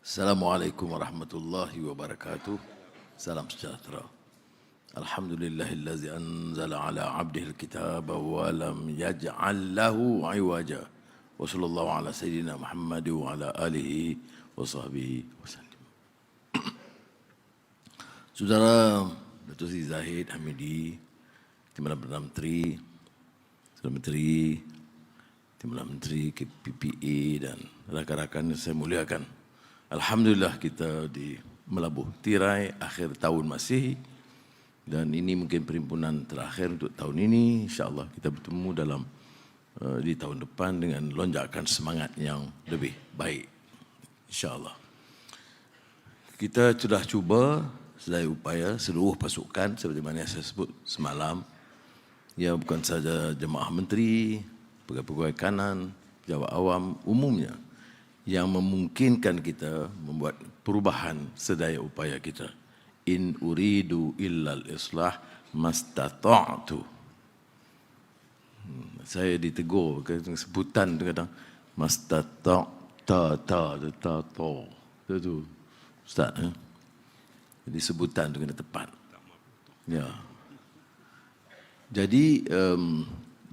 Assalamualaikum warahmatullahi wabarakatuh. Salam sejahtera. Alhamdulillahillazi anzala ala abdihil kitaba wa lam yaj'al lahu iwaja. Wa sallallahu ala sayyidina Muhammad wa ala alihi wa sahbihi wasallam. Saudara Datuk Seri Zahid Hamidi, Timbalan Perdana Menteri, Saudara Menteri, Timbalan Menteri, KPPA dan rakan-rakan yang saya muliakan. Alhamdulillah kita di melabuh tirai akhir tahun Masihi dan ini mungkin perhimpunan terakhir untuk tahun ini. InsyaAllah kita bertemu dalam di tahun depan dengan lonjakan semangat yang lebih baik. InsyaAllah. Kita sudah cuba sedaya upaya seluruh pasukan seperti mana yang saya sebut semalam. Ya, bukan saja jemaah menteri, pegawai-pegawai kanan, pejabat awam umumnya yang memungkinkan kita membuat perubahan sedaya upaya kita. In uridu illal islah mastata'tu. Saya ditegur sebutan tu kadang mastata'ta. Itu Ustaz, jadi sebutan tu kena tepat. Ya. Jadi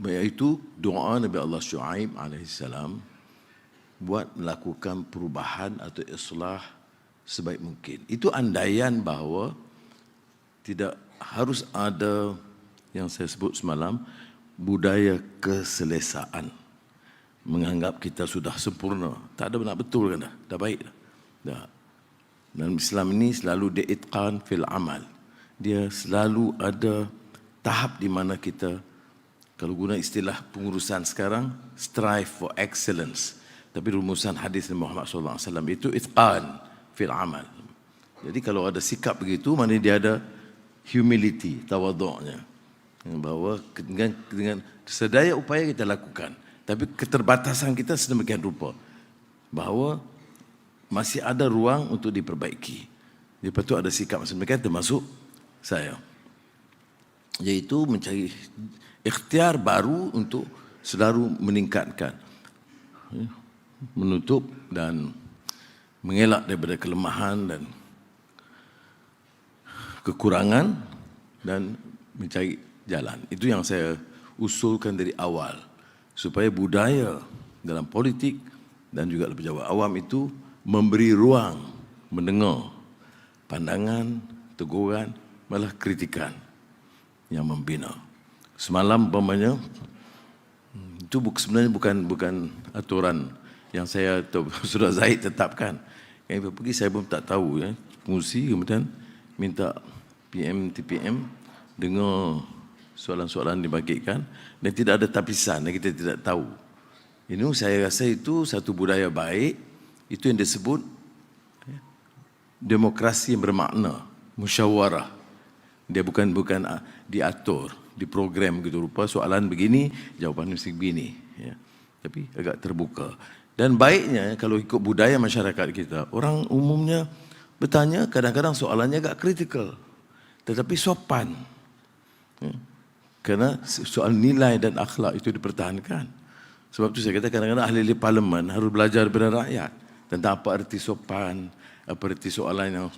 iaitu doa Nabi Allah Syuaib alaihissalam buat melakukan perubahan atau islah sebaik mungkin. Itu andaian bahawa tidak harus ada yang saya sebut semalam, budaya keselesaan. Menganggap kita sudah sempurna. Tak ada benar betul kan dah? Dah baik dah. Dah. Dan Islam ini selalu diitqan fil amal. Dia selalu ada tahap di mana kita, kalau guna istilah pengurusan sekarang, strive for excellence. Tapi rumusan hadis Muhammad SAW itu itqan fil amal. Jadi kalau ada sikap begitu, maknanya dia ada humility, tawaduknya. Bahawa dengan sedaya upaya kita lakukan. Tapi keterbatasan kita sedemikian rupa. Bahawa masih ada ruang untuk diperbaiki. Lepas itu ada sikap sedemikian termasuk saya. Iaitu mencari ikhtiar baru untuk selalu meningkatkan, menutup dan mengelak daripada kelemahan dan kekurangan dan mencari jalan. Itu yang saya usulkan dari awal, supaya budaya dalam politik dan juga pejabat awam itu memberi ruang mendengar pandangan, teguran, malah kritikan yang membina. Semalam umpamanya itu sebenarnya bukan aturan yang saya sudah Zahid tetapkan. Yang pergi saya pun tak tahu ya. Pengurusi kemudian minta PM TPM dengar soalan-soalan dibagikan dan tidak ada tapisan dan kita tidak tahu. Ini saya rasa itu satu budaya baik. Itu yang disebut demokrasi yang bermakna, musyawarah. Dia bukan diatur, diprogram gitu rupa soalan begini, jawapan mesti begini ya. Tapi agak terbuka. Dan baiknya kalau ikut budaya masyarakat kita, orang umumnya bertanya kadang-kadang soalannya agak kritikal, tetapi sopan. Ya. Kerana soal nilai dan akhlak itu dipertahankan. Sebab itu saya kata kadang-kadang ahli parlimen harus belajar daripada rakyat tentang apa arti sopan, apa arti soalan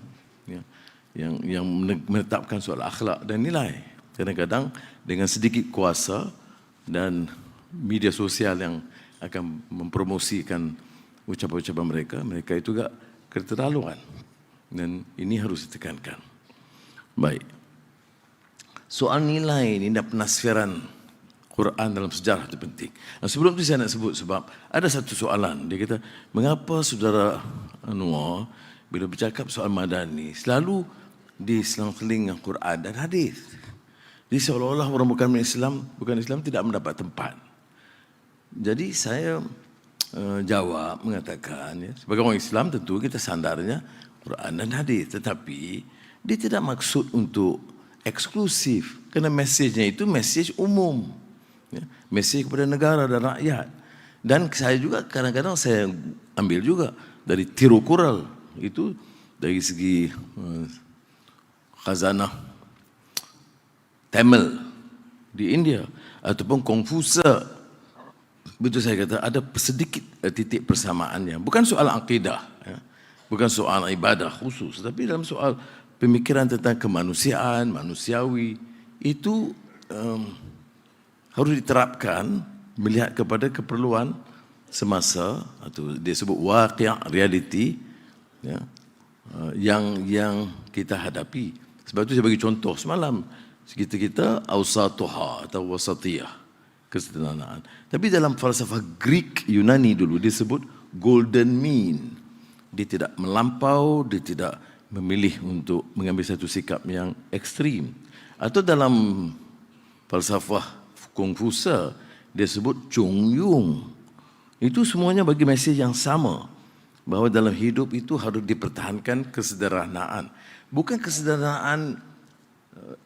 yang menetapkan soal akhlak dan nilai. Kadang-kadang dengan sedikit kuasa dan media sosial yang akan mempromosikan ucapan-ucapan mereka itu juga keterlaluan. Dan ini harus ditekankan. Baik. Soal nilai ini dan penasfiran Quran dalam sejarah itu penting. Nah, sebelum itu saya nak sebut sebab ada satu soalan. Dia kata, mengapa saudara Anwar bila bercakap soal madani selalu diselang-seling dengan Quran dan hadis? Jadi seolah-olah orang bukan Islam tidak mendapat tempat. Jadi saya jawab mengatakan ya, sebagai orang Islam tentu kita sandarnya Quran dan hadis, tetapi dia tidak maksud untuk eksklusif, kerana mesejnya itu mesej umum, ya, mesej kepada negara dan rakyat. Dan saya juga kadang-kadang saya ambil juga dari Tirukural itu dari segi khazanah Tamil di India ataupun Konfusia. Betul saya kata ada sedikit titik persamaannya. Bukan soal akidah. Ya. Bukan soal ibadah khusus, tapi dalam soal pemikiran tentang kemanusiaan, manusiawi, itu harus diterapkan melihat kepada keperluan semasa, atau dia sebut waqi', reality, ya, yang kita hadapi. Sebab itu saya bagi contoh semalam, kita awsatuha atau wasatiyah, kesederhanaan. Tapi dalam falsafah Greek Yunani dulu disebut golden mean. Dia tidak melampau, dia tidak memilih untuk mengambil satu sikap yang ekstrim. Atau dalam falsafah Konfusius dia sebut Chongyun. Itu semuanya bagi mesej yang sama, bahawa dalam hidup itu harus dipertahankan kesederhanaan. Bukan kesederhanaan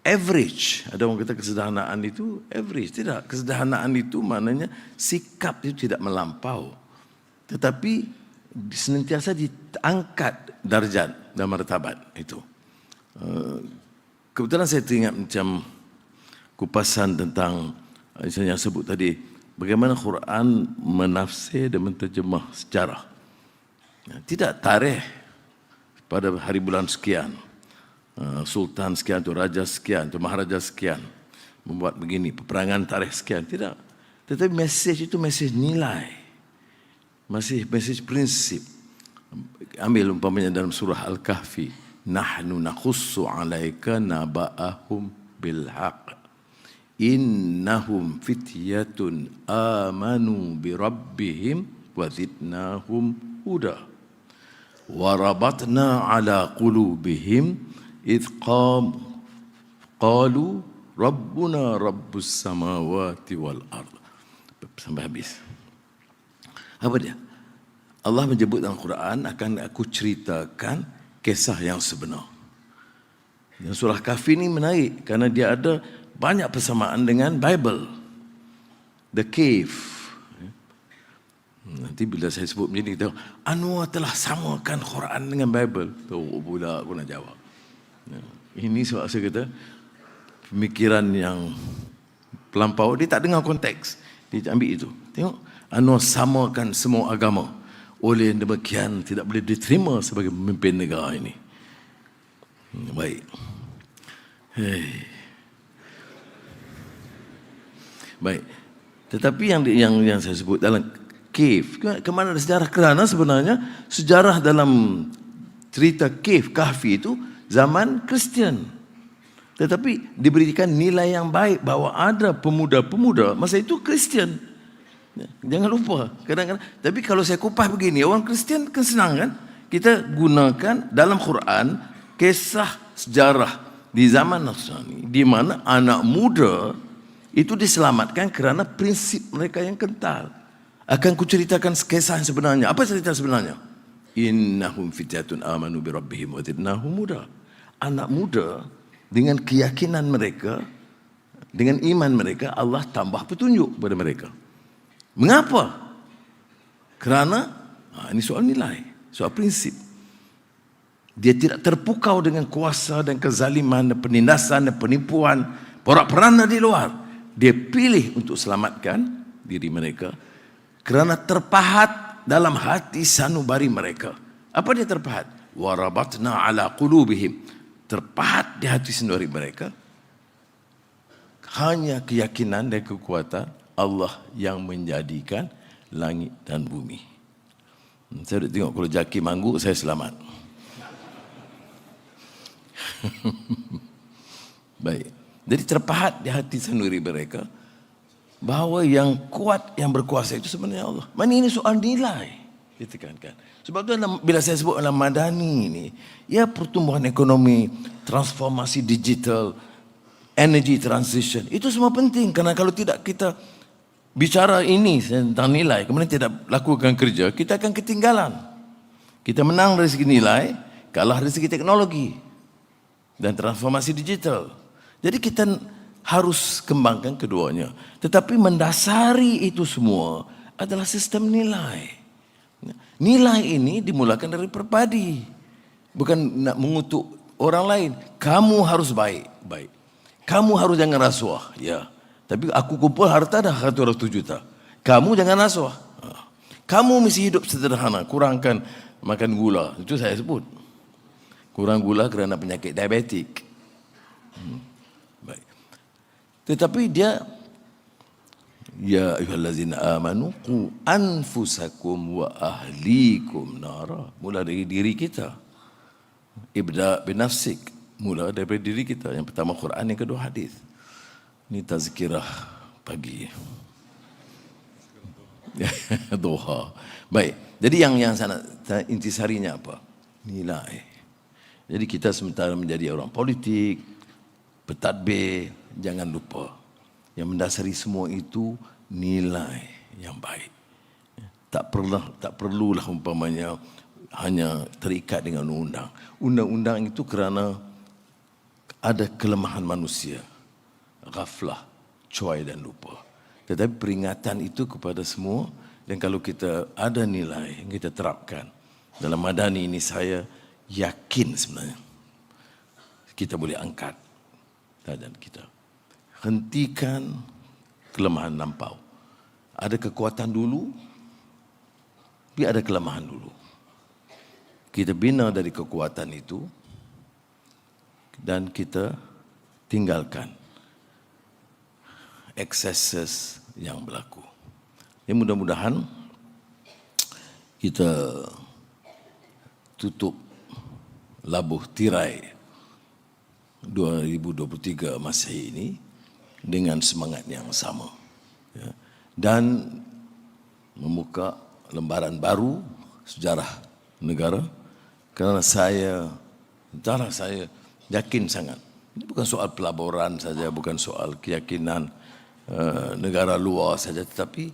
average. Ada orang kata kesederhanaan itu average. Tidak. Kesederhanaan itu maknanya sikap itu tidak melampau, tetapi senantiasa diangkat darjat dan martabat itu. Kebetulan saya teringat macam kupasan tentang yang sebut tadi, bagaimana Quran menafsir dan menterjemah sejarah. Tidak tarikh pada hari bulan sekian, sultan sekian, tu raja sekian, tu maharaja sekian membuat begini, peperangan tarikh sekian. Tidak. Tetapi mesej itu mesej nilai, masih mesej prinsip. Ambil umpamanya dalam surah Al-Kahfi, nahnu nakhussu 'alaika naba'ahum bil haqq innahum fityatun amanu bi rabbihim wa zidnahum huda wa rabatna 'ala qulubihim idh qalu rabbuna rabbus samawati wal ard. Sampai habis. Apa dia? Allah menyebut dalam Quran, akan aku ceritakan kisah yang sebenar. Dan surah Kahfi ini menarik kerana dia ada banyak persamaan dengan Bible. The Cave. Nanti bila saya sebut macam ni, kita Anwar telah samakan Quran dengan Bible. Tahu pula aku nak jawab. Ini sebab saya kata pemikiran yang pelampau, dia tak dengar konteks. Dia ambil itu. Tengok, Anwar samakan semua agama. Oleh demikian tidak boleh diterima sebagai pemimpin negara ini. Baik. Baik. Tetapi yang saya sebut dalam cave, ke mana ada sejarah? Kerana sebenarnya sejarah dalam cerita cave Kahfi itu zaman Kristian. Tetapi diberikan nilai yang baik bahawa ada pemuda-pemuda masa itu Kristian. Jangan lupa, kadang-kadang. Tapi kalau saya kupas begini, orang Kristian kan senang kan? Kita gunakan dalam Quran kisah sejarah di zaman Nasrani, di mana anak muda itu diselamatkan kerana prinsip mereka yang kental. Akan kuceritakan kisah yang sebenarnya. Apa cerita sebenarnya? Innahum fityatun amanu bi rabbihim wa zidnahum huda. Anak muda dengan keyakinan mereka, dengan iman mereka, Allah tambah petunjuk kepada mereka. Mengapa? Kerana ini soal nilai, soal prinsip. Dia tidak terpukau dengan kuasa dan kezaliman dan penindasan dan penipuan porak-poranda di luar. Dia pilih untuk selamatkan diri mereka kerana terpahat dalam hati sanubari mereka. Apa dia terpahat? Warabatna ala qulubihim. Terpahat di hati sanubari mereka hanya keyakinan dan kekuatan Allah yang menjadikan langit dan bumi. Saya dah tengok kalau Jaki mangguk, saya selamat. Baik. Jadi terpahat di hati sendiri mereka bahawa yang kuat, yang berkuasa itu sebenarnya Allah. Mana ini soal nilai, ditekankan. Sebab itu bila saya sebut dalam Madani ini, ya pertumbuhan ekonomi, transformasi digital, energy transition, itu semua penting. Kerana kalau tidak kita bicara ini tentang nilai, kemudian tidak lakukan kerja, kita akan ketinggalan. Kita menang dari segi nilai, kalah dari segi teknologi dan transformasi digital. Jadi kita harus kembangkan keduanya. Tetapi mendasari itu semua adalah sistem nilai. Nilai ini dimulakan dari perpadi. Bukan nak mengutuk orang lain. Kamu harus baik. Kamu harus jangan rasuah. Ya. Tapi aku kumpul harta dah 100 juta. Kamu jangan rasuah. Kamu mesti hidup sederhana. Kurangkan makan gula. Itu saya sebut. Kurang gula kerana penyakit diabetik. Baik. Tetapi dia, ya ayyuhallazina amanu qu anfusakum wa ahlikum nara. Mula dari diri kita. Ibda binafsik. Mula daripada diri kita. Yang pertama Quran, yang kedua hadis. Ini tazkirah pagi. Doha. Baik. Jadi yang sana intisarinya apa? Nilai. Jadi kita sementara menjadi orang politik, pentadbir, jangan lupa yang mendasari semua itu nilai yang baik. Tak perlulah umpamanya hanya terikat dengan undang. Undang-undang itu kerana ada kelemahan manusia, ghaflah, cuai dan lupa. Tetapi peringatan itu kepada semua, dan kalau kita ada nilai yang kita terapkan dalam Madani ini, saya yakin sebenarnya kita boleh angkat keadaan kita. Hentikan kelemahan lampau. Ada kekuatan dulu, tapi ada kelemahan dulu. Kita bina dari kekuatan itu dan kita tinggalkan excesses yang berlaku. Ya, mudah-mudahan kita tutup labuh tirai 2023 Masehi ini dengan semangat yang sama, ya, dan membuka lembaran baru sejarah negara. Kerana saya yakin sangat, ini bukan soal pelaburan saja, bukan soal keyakinan negara luar saja, tetapi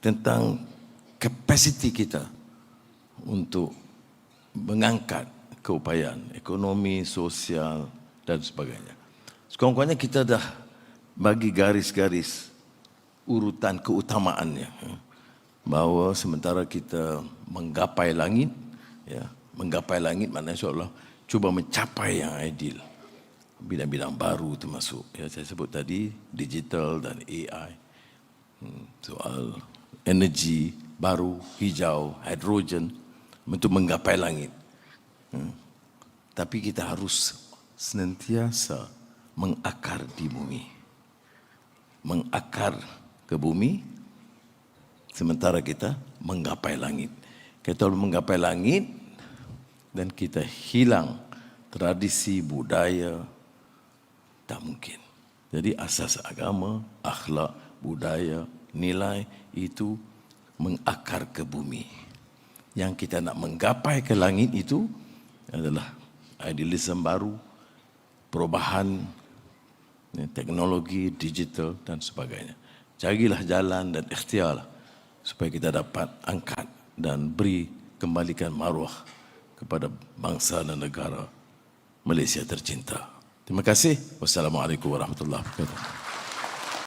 tentang kapasiti kita untuk mengangkat keupayaan ekonomi, sosial dan sebagainya. Sekurang-kurangnya kita dah bagi garis-garis urutan keutamaannya, bahawa sementara kita menggapai langit, ya, menggapai langit maknanya insya-Allah cuba mencapai yang ideal. Bidang-bidang baru termasuk, ya, saya sebut tadi digital dan AI, soal energi baru, hijau, hidrogen, untuk menggapai langit. Tapi kita harus senantiasa mengakar di bumi. Mengakar ke bumi sementara kita menggapai langit. Kita menggapai langit dan kita hilang tradisi, budaya, tak mungkin. Jadi asas agama, akhlak, budaya, nilai itu mengakar ke bumi. Yang kita nak menggapai ke langit itu adalah idealisme baru, perubahan, teknologi, digital dan sebagainya. Carilah jalan dan ikhtiarlah supaya kita dapat angkat dan kembalikan maruah kepada bangsa dan negara Malaysia tercinta. Terima kasih. Wassalamualaikum warahmatullahi wabarakatuh.